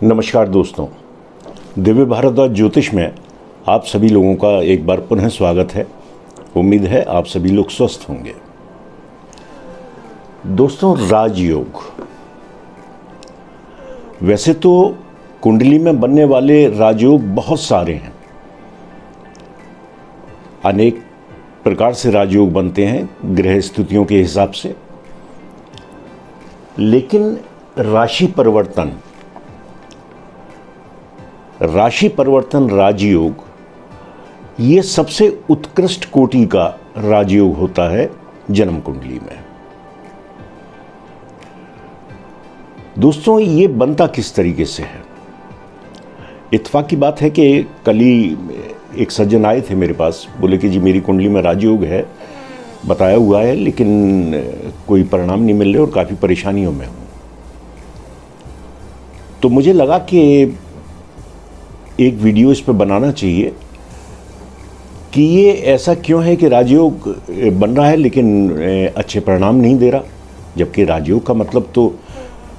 नमस्कार दोस्तों, दिव्य भारद्वाज ज्योतिष में आप सभी लोगों का एक बार पुनः स्वागत है। उम्मीद है आप सभी लोग स्वस्थ होंगे। दोस्तों, राजयोग, वैसे तो कुंडली में बनने वाले राजयोग बहुत सारे हैं। अनेक प्रकार से राजयोग बनते हैं ग्रह स्थितियों के हिसाब से, लेकिन राशि परिवर्तन राजयोग ये सबसे उत्कृष्ट कोटि का राजयोग होता है जन्म कुंडली में। दोस्तों, ये बनता किस तरीके से है? इत्तेफाक की बात है कि कल ही एक सज्जन आए थे मेरे पास, बोले कि जी मेरी कुंडली में राजयोग है, बताया हुआ है, लेकिन कोई परिणाम नहीं मिल रहे और काफ़ी परेशानियों में हूँ। तो मुझे लगा कि एक वीडियो इस पर बनाना चाहिए कि ये ऐसा क्यों है कि राजयोग बन रहा है लेकिन अच्छे परिणाम नहीं दे रहा, जबकि राजयोग का मतलब तो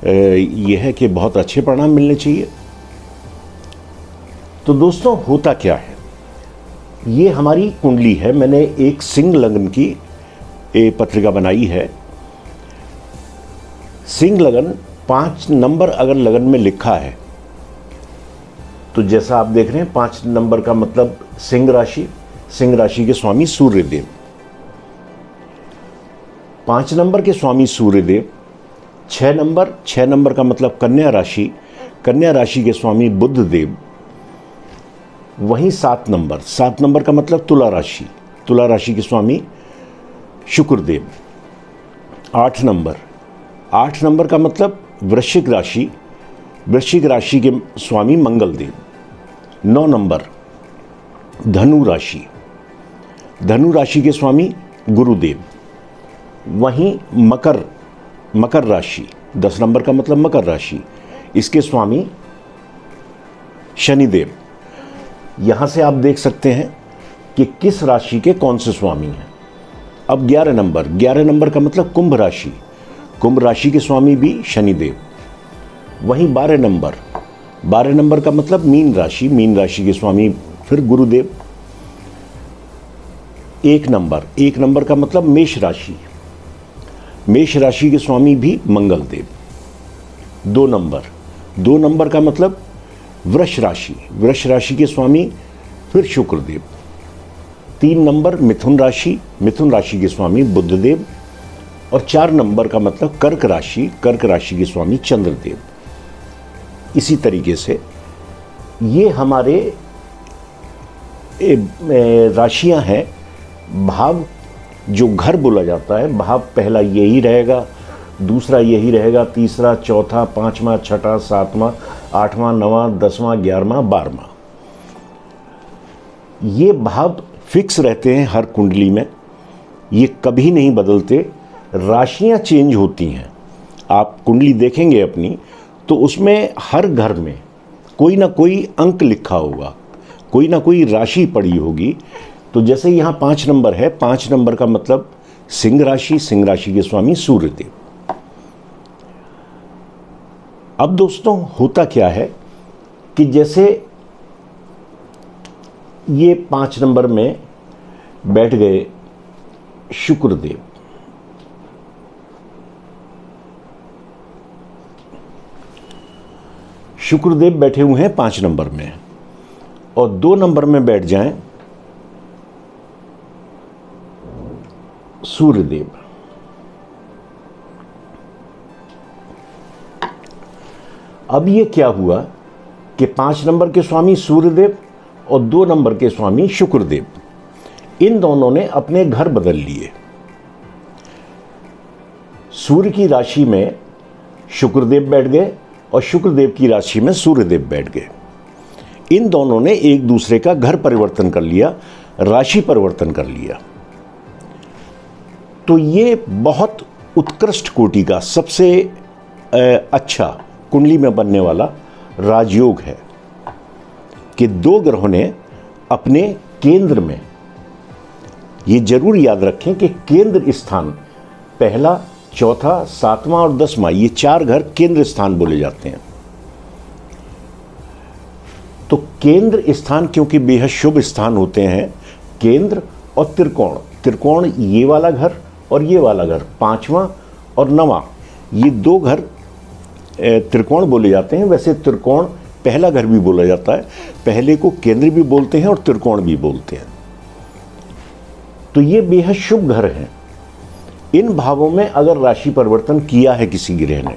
ये है कि बहुत अच्छे परिणाम मिलने चाहिए। तो दोस्तों, होता क्या है, ये हमारी कुंडली है। मैंने एक सिंह लगन की पत्रिका बनाई है। सिंह लगन 5 नंबर अगर लगन में लिखा है तो जैसा आप देख रहे हैं 5 नंबर का मतलब सिंह राशि, सिंह राशि के स्वामी सूर्यदेव। 5 नंबर के स्वामी सूर्यदेव। 6 नंबर का मतलब कन्या राशि, कन्या राशि के स्वामी बुध देव। वहीं 7 नंबर का मतलब तुला राशि, तुला राशि के स्वामी शुक्रदेव। 8 नंबर का मतलब वृश्चिक राशि, वृश्चिक राशि के स्वामी मंगल देव। 9 नंबर धनु राशि, धनु राशि के स्वामी गुरुदेव। वहीं मकर राशि, 10 नंबर का मतलब मकर राशि, इसके स्वामी शनिदेव। यहां से आप देख सकते हैं कि किस राशि के कौन से स्वामी हैं। अब 11 नंबर का मतलब कुंभ राशि, कुंभ राशि के स्वामी भी शनिदेव। वहीं 12 नंबर का मतलब मीन राशि के स्वामी फिर गुरुदेव। 1 नंबर का मतलब मेष राशि के स्वामी भी मंगल देव। 2 नंबर का मतलब वृष राशि के स्वामी फिर शुक्रदेव। 3 नंबर मिथुन राशि के स्वामी बुधदेव। और 4 नंबर का मतलब कर्क राशि के स्वामी चंद्रदेव। इसी तरीके से ये हमारे राशियां हैं। भाव जो घर बोला जाता है, भाव पहला यही रहेगा, दूसरा यही रहेगा, तीसरा, चौथा, 5वां, 6वां, 7वां, 8वां, 9वां, 10वां, 11वां, 12वां। ये भाव फिक्स रहते हैं हर कुंडली में, ये कभी नहीं बदलते। राशियां चेंज होती हैं। आप कुंडली देखेंगे अपनी तो उसमें हर घर में कोई ना कोई अंक लिखा होगा, कोई ना कोई राशि पड़ी होगी। तो जैसे यहाँ 5 नंबर है, 5 नंबर का मतलब सिंह राशि के स्वामी सूर्यदेव। अब दोस्तों, होता क्या है कि जैसे ये 5 नंबर में बैठ गए शुक्रदेव, शुक्रदेव बैठे हुए हैं 5 नंबर में, और 2 नंबर में बैठ जाएं सूर्यदेव। अब ये क्या हुआ कि 5 नंबर के स्वामी सूर्यदेव और 2 नंबर के स्वामी शुक्रदेव, इन दोनों ने अपने घर बदल लिए। सूर्य की राशि में शुक्रदेव बैठ गए और शुक्रदेव की राशि में सूर्यदेव बैठ गए। इन दोनों ने एक दूसरे का घर परिवर्तन कर लिया, राशि परिवर्तन कर लिया। तो ये बहुत उत्कृष्ट कोटि का सबसे अच्छा कुंडली में बनने वाला राजयोग है कि 2 ग्रहों ने अपने केंद्र में, ये जरूर याद रखें कि केंद्र स्थान, पहला, चौथा, 7वां और 10वां, ये 4 घर केंद्र स्थान बोले जाते हैं। तो केंद्र स्थान क्योंकि बेहद शुभ स्थान होते हैं, केंद्र और त्रिकोण, त्रिकोण ये वाला घर और ये वाला घर, 5वां और 9वां, ये 2 घर त्रिकोण बोले जाते हैं। वैसे त्रिकोण पहला घर भी बोला जाता है, पहले को केंद्र भी बोलते हैं और त्रिकोण भी बोलते हैं। तो ये बेहद शुभ घर हैं। इन भावों में अगर राशि परिवर्तन किया है किसी ग्रह ने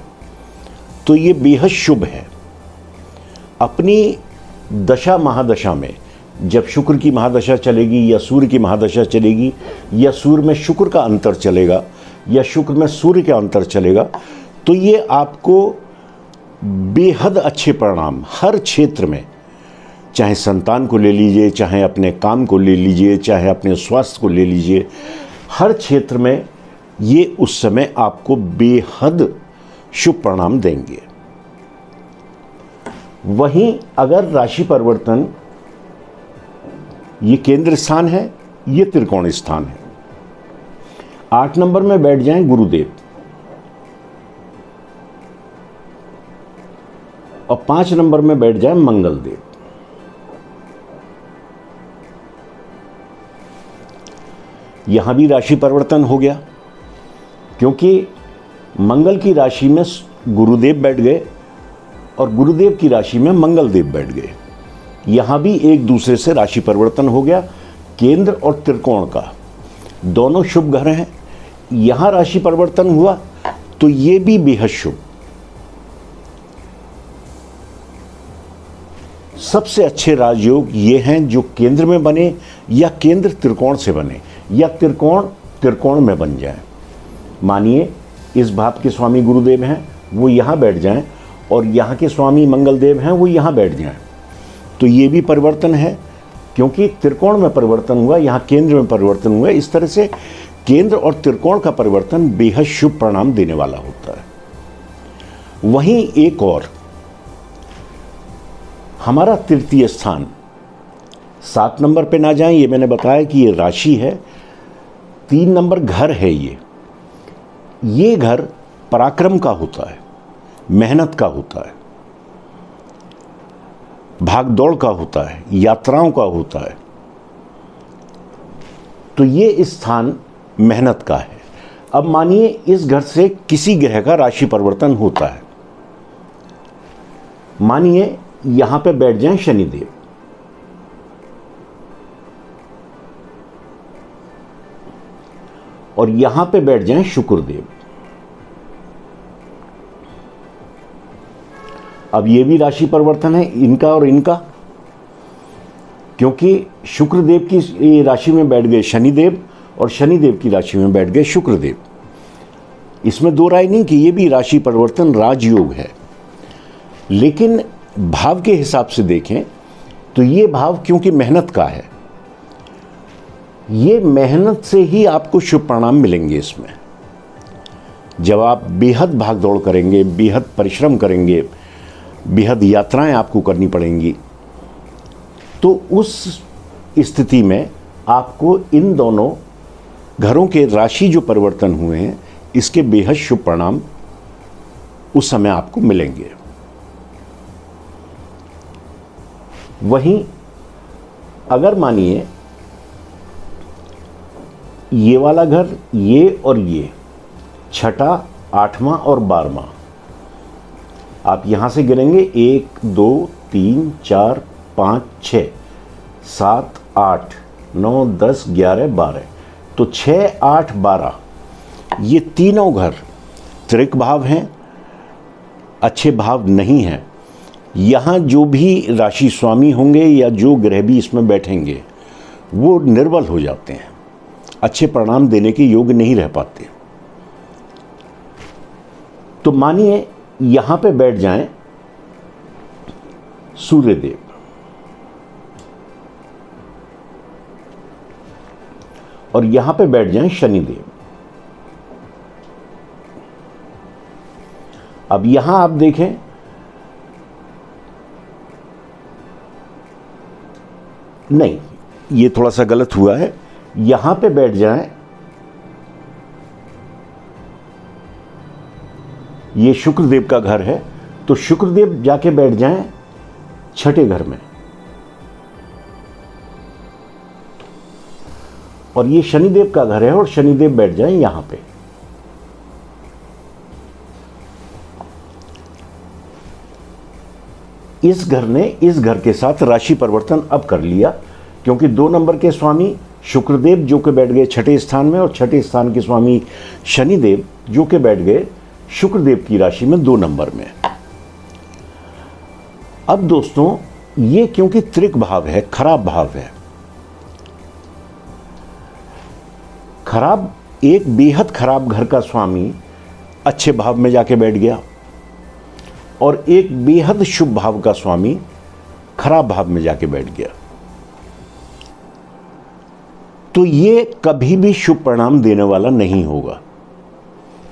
तो ये बेहद शुभ है। अपनी दशा महादशा में जब शुक्र की महादशा चलेगी या सूर्य की महादशा चलेगी या सूर्य में शुक्र का अंतर चलेगा या शुक्र में सूर्य का अंतर चलेगा, तो ये आपको बेहद अच्छे परिणाम हर क्षेत्र में, चाहे संतान को ले लीजिए, चाहे अपने काम को ले लीजिए, चाहे अपने स्वास्थ्य को ले लीजिए, हर क्षेत्र में ये उस समय आपको बेहद शुभ परिणाम देंगे। वहीं अगर राशि परिवर्तन, ये केंद्र स्थान है, ये त्रिकोण स्थान है, 8 नंबर में बैठ जाएं गुरुदेव और 5 नंबर में बैठ जाएं मंगल देव। यहां भी राशि परिवर्तन हो गया क्योंकि मंगल की राशि में गुरुदेव बैठ गए और गुरुदेव की राशि में मंगल देव बैठ गए। यहां भी एक दूसरे से राशि परिवर्तन हो गया। केंद्र और त्रिकोण का दोनों शुभ घर हैं, यहां राशि परिवर्तन हुआ तो ये भी बेहद शुभ। सबसे अच्छे राजयोग ये हैं जो केंद्र में बने या केंद्र त्रिकोण से बने या त्रिकोण त्रिकोण में बन जाए। मानिए इस भाव के स्वामी गुरुदेव हैं, वो यहाँ बैठ जाएं और यहाँ के स्वामी मंगल देव हैं, वो यहाँ बैठ जाएं, तो ये भी परिवर्तन है क्योंकि त्रिकोण में परिवर्तन हुआ, यहाँ केंद्र में परिवर्तन हुआ। इस तरह से केंद्र और त्रिकोण का परिवर्तन बेहद शुभ परिणाम देने वाला होता है। वहीं एक और हमारा तृतीय स्थान, 7 नंबर पे ना जाएं, ये मैंने बताया कि ये राशि है, 3 नंबर घर है। ये घर पराक्रम का होता है, मेहनत का होता है, भाग दौड़ का होता है, यात्राओं का होता है। तो ये स्थान मेहनत का है। अब मानिए इस घर से किसी ग्रह का राशि परिवर्तन होता है, मानिए यहां पे बैठ जाएं शनिदेव और यहां पे बैठ जाएं शुक्रदेव। अब ये भी राशि परिवर्तन है इनका और इनका, क्योंकि शुक्रदेव की राशि में बैठ गए शनिदेव और शनिदेव की राशि में बैठ गए शुक्रदेव। इसमें दो राय नहीं कि ये भी राशि परिवर्तन राजयोग है। लेकिन भाव के हिसाब से देखें तो ये भाव क्योंकि मेहनत का है, ये मेहनत से ही आपको शुभ परिणाम मिलेंगे। इसमें जब आप बेहद भागदौड़ करेंगे, बेहद परिश्रम करेंगे, बेहद यात्राएं आपको करनी पड़ेंगी, तो उस स्थिति में आपको इन दोनों घरों के राशि जो परिवर्तन हुए हैं इसके बेहद शुभ परिणाम उस समय आपको मिलेंगे। वहीं अगर मानिए ये वाला घर, ये और ये, 6ठा, 8वां और 12वां, आप यहां से गिनेंगे 1 2 3 4 5 6 7 8 9 10 11 12, तो 6 8 12 ये तीनों घर त्रिक भाव हैं, अच्छे भाव नहीं हैं। यहाँ जो भी राशि स्वामी होंगे या जो ग्रह भी इसमें बैठेंगे वो निर्बल हो जाते हैं, अच्छे परिणाम देने के योग्य नहीं रह पाते। तो मानिए यहाँ पे बैठ जाएं सूर्यदेव और यहाँ पे बैठ जाएं शनिदेव। अब यहां आप देखें नहीं, ये थोड़ा सा गलत हुआ है, यहां पे बैठ जाएं, ये शुक्रदेव का घर है, तो शुक्रदेव जाके बैठ जाएं 6ठे घर में, और ये शनिदेव का घर है और शनिदेव बैठ जाएं यहां पे। इस घर ने इस घर के साथ राशि परिवर्तन अब कर लिया, क्योंकि 2 नंबर के स्वामी शुक्रदेव जो कि बैठ गए छठे स्थान में, और छठे स्थान के स्वामी शनिदेव जो कि बैठ गए शुक्रदेव की राशि में 2 नंबर में। अब दोस्तों, ये क्योंकि त्रिक भाव है, खराब भाव है, खराब, एक बेहद खराब घर का स्वामी अच्छे भाव में जाके बैठ गया और एक बेहद शुभ भाव का स्वामी खराब भाव में जाके बैठ गया, तो ये कभी भी शुभ परिणाम देने वाला नहीं होगा।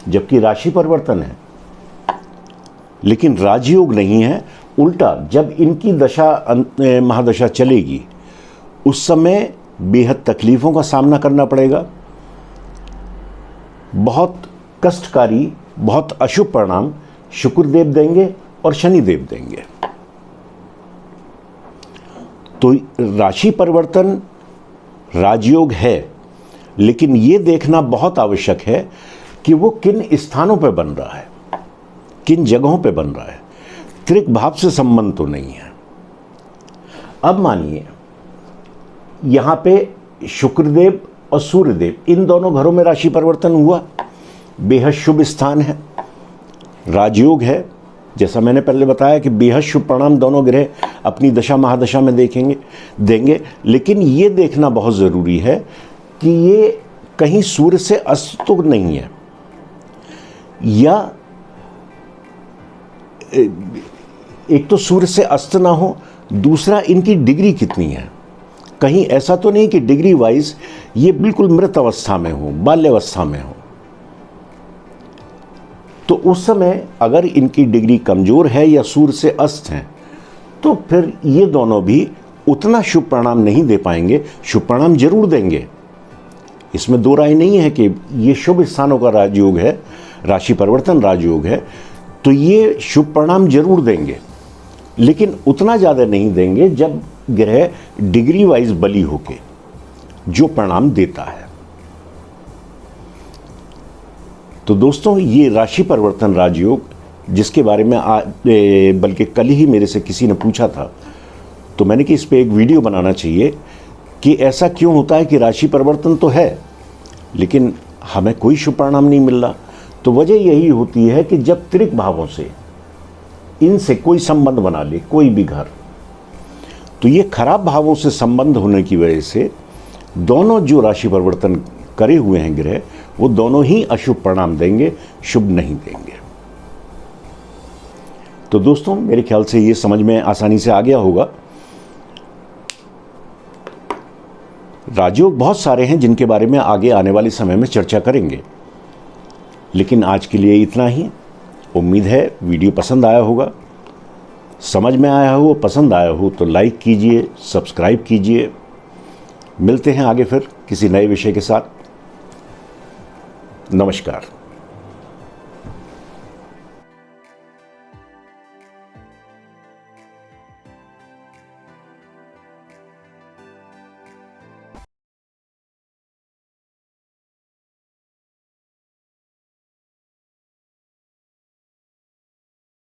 जबकि राशि परिवर्तन है लेकिन राजयोग नहीं है। उल्टा जब इनकी दशा महादशा चलेगी उस समय बेहद तकलीफों का सामना करना पड़ेगा, बहुत कष्टकारी, बहुत अशुभ परिणाम शुक्रदेव देंगे और शनिदेव देंगे। तो राशि परिवर्तन राजयोग है, लेकिन यह देखना बहुत आवश्यक है कि वो किन स्थानों पर बन रहा है, किन जगहों पर बन रहा है। त्रिक भाव से संबंध तो नहीं है। अब मानिए यहां पे शुक्रदेव और सूर्यदेव, इन दोनों घरों में राशि परिवर्तन हुआ, बेहद शुभ स्थान है, राजयोग है। जैसा मैंने पहले बताया कि बेहद शुभ परिणाम दोनों ग्रह अपनी दशा महादशा में देंगे। लेकिन ये देखना बहुत ज़रूरी है कि ये कहीं सूर्य से अस्त तो नहीं है, या एक तो सूर्य से अस्त ना हो, दूसरा इनकी डिग्री कितनी है। कहीं ऐसा तो नहीं कि डिग्री वाइज ये बिल्कुल मृत अवस्था में हो, बाल्यावस्था में हो। तो उस समय अगर इनकी डिग्री कमजोर है या सूर्य से अस्त है, तो फिर ये दोनों भी उतना शुभ परिणाम नहीं दे पाएंगे। शुभ परिणाम जरूर देंगे, इसमें दो राय नहीं है कि ये शुभ स्थानों का राजयोग है, राशि परिवर्तन राजयोग है, तो ये शुभ परिणाम जरूर देंगे, लेकिन उतना ज़्यादा नहीं देंगे जब ग्रह डिग्री वाइज बली होके जो परिणाम देता है। तो दोस्तों, ये राशि परिवर्तन राजयोग, जिसके बारे में बल्कि कल ही मेरे से किसी ने पूछा था, तो मैंने कि इस पे एक वीडियो बनाना चाहिए कि ऐसा क्यों होता है कि राशि परिवर्तन तो है लेकिन हमें कोई शुभ परिणाम नहीं मिल रहा। तो वजह यही होती है कि जब त्रिक भावों से इनसे कोई संबंध बना ले कोई भी घर, तो ये खराब भावों से संबंध होने की वजह से दोनों जो राशि परिवर्तन करे हुए हैं ग्रह, वो दोनों ही अशुभ परिणाम देंगे, शुभ नहीं देंगे। तो दोस्तों, मेरे ख्याल से ये समझ में आसानी से आ गया होगा। राजयोग बहुत सारे हैं जिनके बारे में आगे आने वाले समय में चर्चा करेंगे, लेकिन आज के लिए इतना ही। उम्मीद है वीडियो पसंद आया होगा, समझ में आया हो, पसंद आया हो तो लाइक कीजिए, सब्सक्राइब कीजिए। मिलते हैं आगे फिर किसी नए विषय के साथ। नमस्कार।